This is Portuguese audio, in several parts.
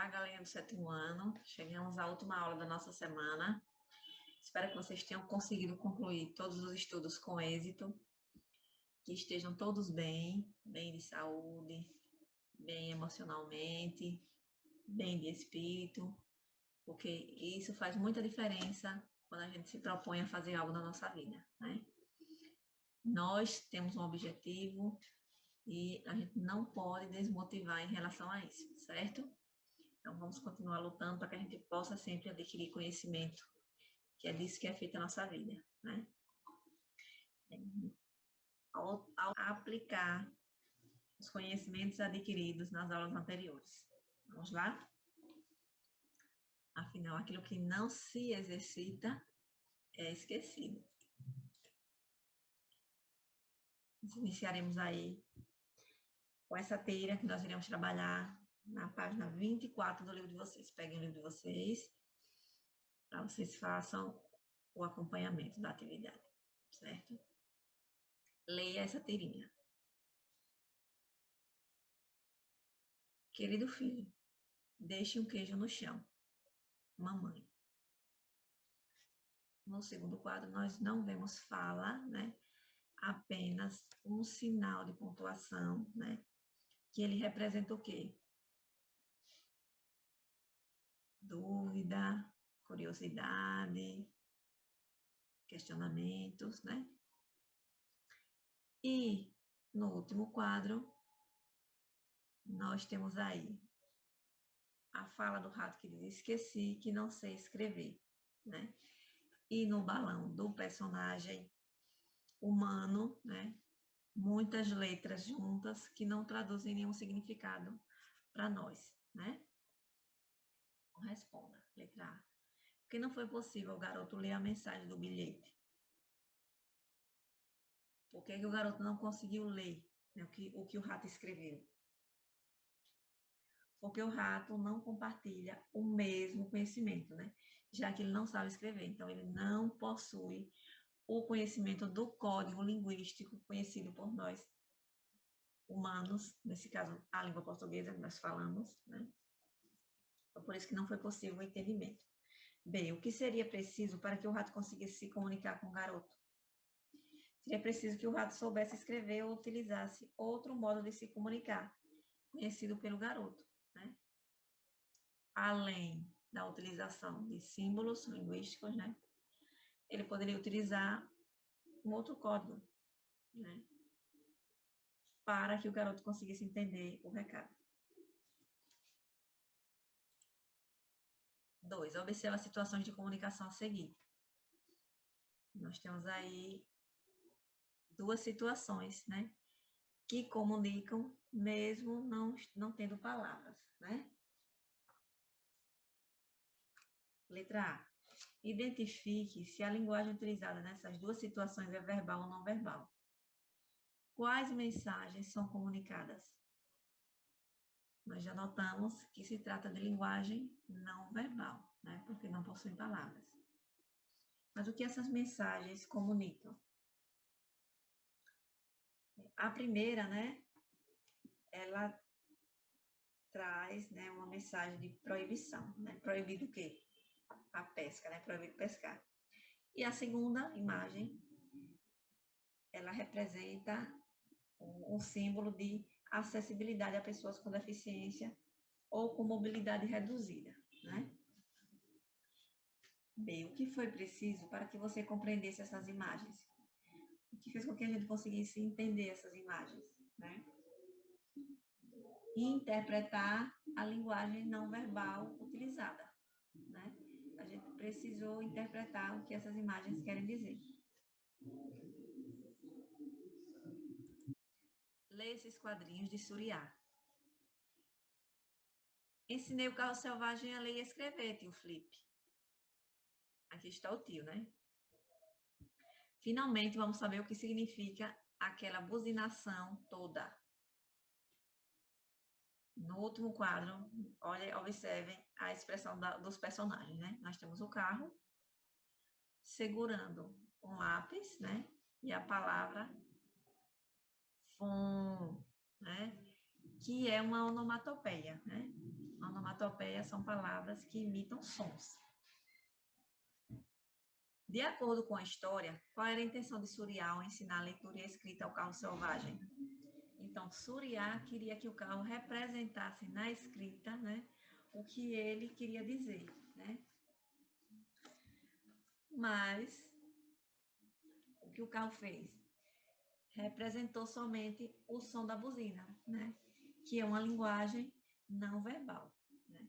Olá, galerinha do 7º ano. Chegamos à última aula da nossa semana. Espero que vocês tenham conseguido concluir todos os estudos com êxito, que estejam todos bem de saúde, bem emocionalmente, bem de espírito, porque isso faz muita diferença quando a gente se propõe a fazer algo na nossa vida, né? Nós temos um objetivo e a gente não pode desmotivar em relação a isso, certo? Então, vamos continuar lutando para que a gente possa sempre adquirir conhecimento, que é disso que é feita a nossa vida, né? Ao aplicar os conhecimentos adquiridos nas aulas anteriores. Vamos lá? Afinal, aquilo que não se exercita é esquecido. Nós iniciaremos aí com essa teira que nós iremos trabalhar na página 24 do livro de vocês. Peguem o livro de vocês para vocês façam o acompanhamento da atividade, certo? Leia essa tirinha. Querido filho, deixe um queijo no chão. Mamãe. No segundo quadro, nós não vemos fala, né? Apenas um sinal de pontuação, né? Que ele representa o quê? Dúvida, curiosidade, questionamentos, né? E no último quadro, nós temos aí a fala do rato que diz: esqueci que não sei escrever, né? E no balão do personagem humano, né? Muitas letras juntas que não traduzem nenhum significado para nós, né? Responda, letra A. Por que não foi possível o garoto ler a mensagem do bilhete? Por que o garoto não conseguiu ler, né, o que o rato escreveu? Porque o rato não compartilha o mesmo conhecimento, né? Já que ele não sabe escrever. Então, ele não possui o conhecimento do código linguístico conhecido por nós humanos, nesse caso, a língua portuguesa que nós falamos, né? Então, por isso que não foi possível o entendimento. Bem, o que seria preciso para que o rato conseguisse se comunicar com o garoto? Seria preciso que o rato soubesse escrever ou utilizasse outro modo de se comunicar, conhecido pelo garoto, né? Além da utilização de símbolos linguísticos, né? Ele poderia utilizar um outro código, né? Para que o garoto conseguisse entender o recado. 2. Observa as situações de comunicação a seguir. Nós temos aí duas situações, né? Que comunicam mesmo não tendo palavras, né? Letra A. Identifique se a linguagem utilizada nessas duas situações é verbal ou não verbal. Quais mensagens são comunicadas? Nós já notamos que se trata de linguagem não verbal, né? Porque não possuem palavras. Mas o que essas mensagens comunicam? A primeira, né? Ela traz, né, uma mensagem de proibição, né? Proibido o quê? A pesca, né? Proibido pescar. E a segunda imagem, ela representa um símbolo de acessibilidade a pessoas com deficiência ou com mobilidade reduzida, né? Bem, o que foi preciso para que você compreendesse essas imagens? O que fez com que a gente conseguisse entender essas imagens, né? E interpretar a linguagem não verbal utilizada, né? A gente precisou interpretar o que essas imagens querem dizer. Lê esses quadrinhos de Suriá. Ensinei o carro selvagem a ler e escrever, tio Flip. Aqui está o tio, né? Finalmente, vamos saber o que significa aquela buzinação toda. No último quadro, observem a expressão dos personagens, né? Nós temos o carro segurando um lápis, né? E a palavra fum, né? que é uma onomatopeia, né? Onomatopeia são palavras que imitam sons. De acordo com a história, qual era a intenção de Suriá ao ensinar a leitura e a escrita ao carro selvagem? Então, Suriá queria que o carro representasse na escrita, né, o que ele queria dizer, né? Mas, o que o carro fez? Representou somente o som da buzina, né? Que é uma linguagem não verbal. Né?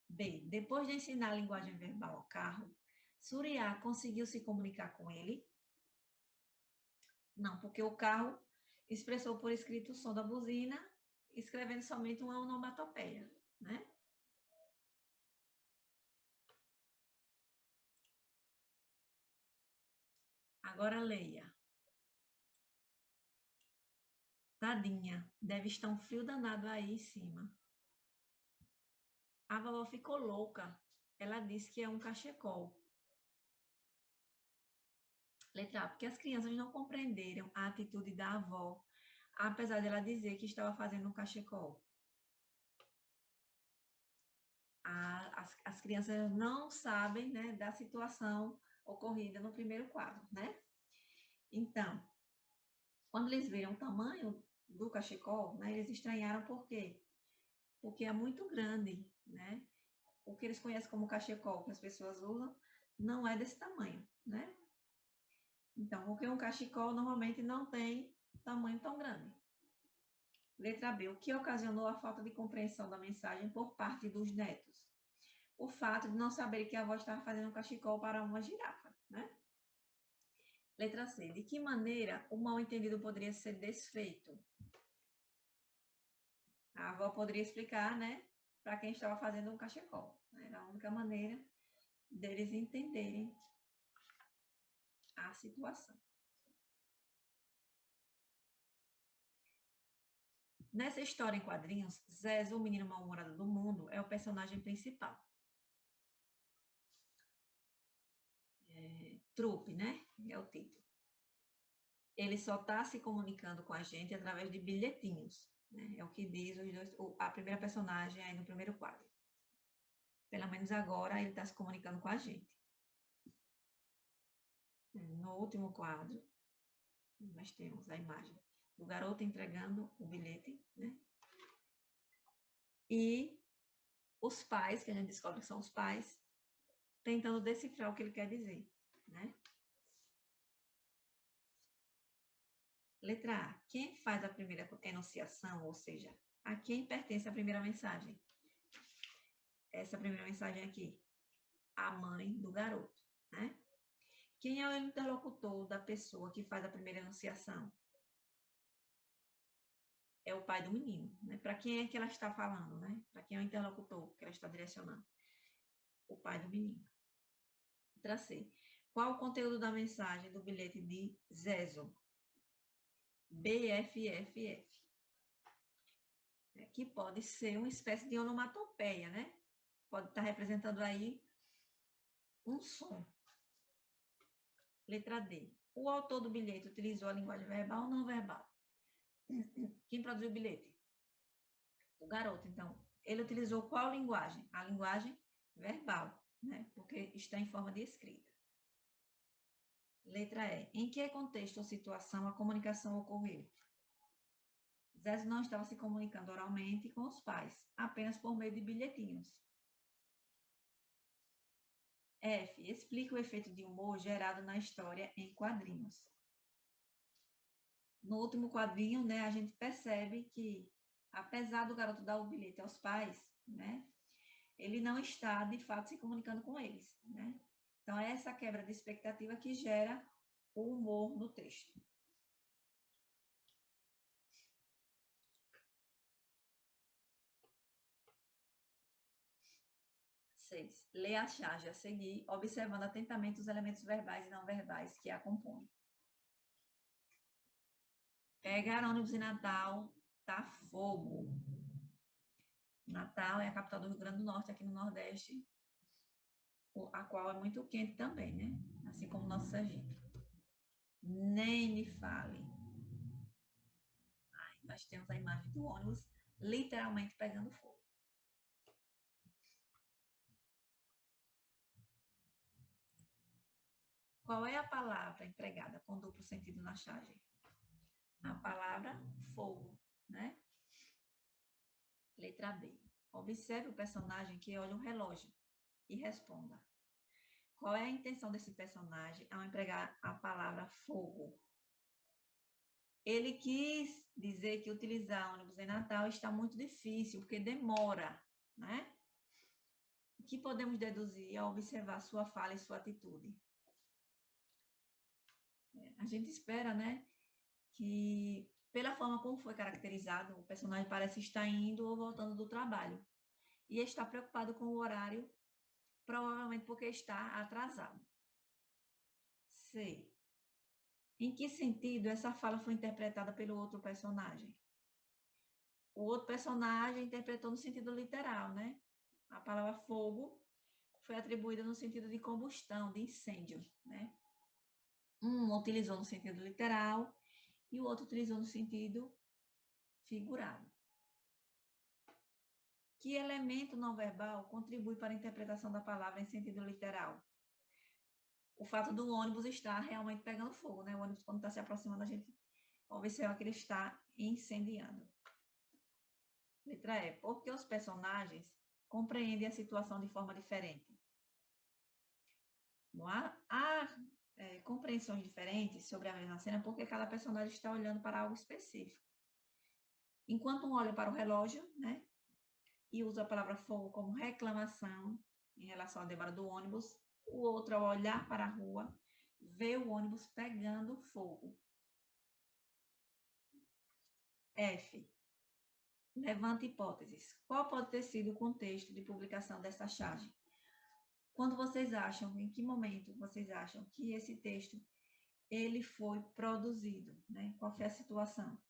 B. Depois de ensinar a linguagem verbal ao carro, Suriá conseguiu se comunicar com ele? Não, porque o carro expressou por escrito o som da buzina, escrevendo somente uma onomatopeia, né? Agora leia. Tadinha, deve estar um frio danado aí em cima. A vovó ficou louca. Ela disse que é um cachecol. Letra A, porque as crianças não compreenderam a atitude da avó, apesar dela dizer que estava fazendo um cachecol. As crianças não sabem, né, da situação ocorrida no primeiro quadro, né? Então, quando eles viram o tamanho do cachecol, né, eles estranharam por quê? Porque é muito grande, né? O que eles conhecem como cachecol, que as pessoas usam, não é desse tamanho, né? Então, porque um cachecol normalmente não tem tamanho tão grande. Letra B. O que ocasionou a falta de compreensão da mensagem por parte dos netos? O fato de não saber que a avó estava fazendo um cachecol para uma girafa, né? Letra C. De que maneira o mal-entendido poderia ser desfeito? A avó poderia explicar, né, para quem estava fazendo um cachecol. Era a única maneira deles entenderem a situação. Nessa história em quadrinhos, Zezo, o menino mal-humorado do mundo, é o personagem principal. Trupe, né? É o título. Ele só está se comunicando com a gente através de bilhetinhos. Né? É o que diz a primeira personagem aí no primeiro quadro. Pelo menos agora ele está se comunicando com a gente. No último quadro, nós temos a imagem do garoto entregando o bilhete, né? E os pais, que a gente descobre que são os pais, tentando decifrar o que ele quer dizer, né? Letra A. Quem faz a primeira enunciação, ou seja, a quem pertence a primeira mensagem? Essa primeira mensagem aqui. A mãe do garoto, né? Quem é o interlocutor da pessoa que faz a primeira enunciação? É o pai do menino, né? Para quem é que ela está falando, né? Para quem é o interlocutor que ela está direcionando? O pai do menino. Letra C. Qual o conteúdo da mensagem do bilhete de Zezo? BFFF. Que pode ser uma espécie de onomatopeia, né? Pode estar representando aí um som. Letra D. O autor do bilhete utilizou a linguagem verbal ou não verbal? Quem produziu o bilhete? O garoto. Então, ele utilizou qual linguagem? A linguagem verbal, né? Porque está em forma de escrita. Letra E. Em que contexto ou situação a comunicação ocorreu? Zezo não estava se comunicando oralmente com os pais, apenas por meio de bilhetinhos. F. Explica o efeito de humor gerado na história em quadrinhos. No último quadrinho, né, a gente percebe que, apesar do garoto dar o bilhete aos pais, né, ele não está, de fato, se comunicando com eles, né? Então, é essa quebra de expectativa que gera o humor no texto. 6. Lê a charge a seguir, observando atentamente os elementos verbais e não verbais que a compõem. Pegar ônibus em Natal, tá fogo. Natal é a capital do Rio Grande do Norte, aqui no Nordeste, a qual é muito quente também, né? Assim como o nosso Sergipe. Nem me fale. nós temos a imagem do ônibus literalmente pegando fogo. Qual é a palavra empregada com duplo sentido na charge? A palavra fogo, né? Letra B. Observe o personagem que olha o relógio e responda. Qual é a intenção desse personagem ao empregar a palavra fogo? Ele quis dizer que utilizar ônibus em Natal está muito difícil, porque demora, né? O que podemos deduzir ao observar sua fala e sua atitude? A gente espera, né, que pela forma como foi caracterizado, o personagem parece estar indo ou voltando do trabalho e está preocupado com o horário, provavelmente porque está atrasado. C. Em que sentido essa fala foi interpretada pelo outro personagem? O outro personagem interpretou no sentido literal, né? A palavra fogo foi atribuída no sentido de combustão, de incêndio, né? Um utilizou no sentido literal e o outro utilizou no sentido figurado. Que elemento não verbal contribui para a interpretação da palavra em sentido literal? O fato do ônibus estar realmente pegando fogo, né? O ônibus, quando está se aproximando, a gente observa que ele está incendiando. Letra E. Porque os personagens compreendem a situação de forma diferente. Há compreensões diferentes sobre a mesma cena porque cada personagem está olhando para algo específico. Enquanto um olha para o relógio, né, e usa a palavra fogo como reclamação em relação à demora do ônibus, o outro, ao olhar para a rua, vê o ônibus pegando fogo. F. Levanta hipóteses. Qual pode ter sido o contexto de publicação dessa charge? Quando vocês acham, em que momento vocês acham que esse texto ele foi produzido, né? Qual foi a situação?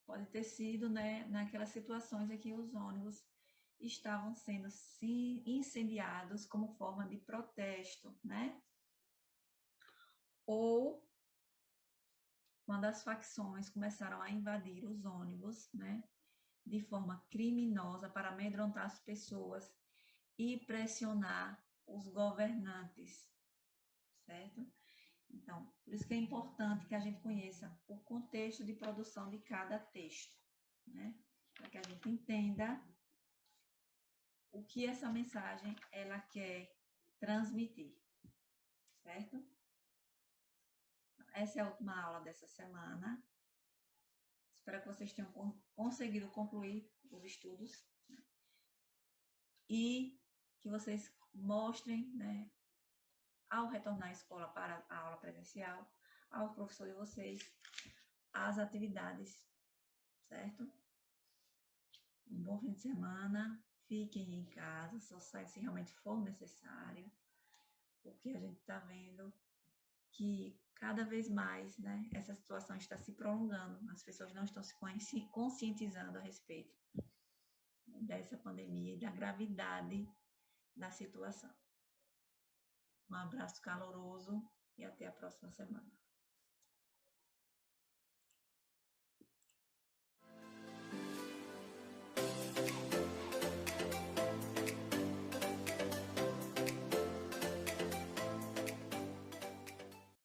Pode ter sido, né, naquelas situações em que os ônibus estavam sendo incendiados como forma de protesto, né? Ou quando as facções começaram a invadir os ônibus, né, de forma criminosa para amedrontar as pessoas e pressionar os governantes, certo? Então, por isso que é importante que a gente conheça o contexto de produção de cada texto, né? Para que a gente entenda o que essa mensagem ela quer transmitir, certo? Essa é a última aula dessa semana. Espero que vocês tenham conseguido concluir os estudos e que vocês mostrem, né, ao retornar à escola para a aula presencial, ao professor de vocês, as atividades, certo? Um bom fim de semana, fiquem em casa, só saem se realmente for necessário, porque a gente está vendo que cada vez mais, né, essa situação está se prolongando, as pessoas não estão se conscientizando a respeito dessa pandemia e da gravidade da situação. Um abraço caloroso e até a próxima semana.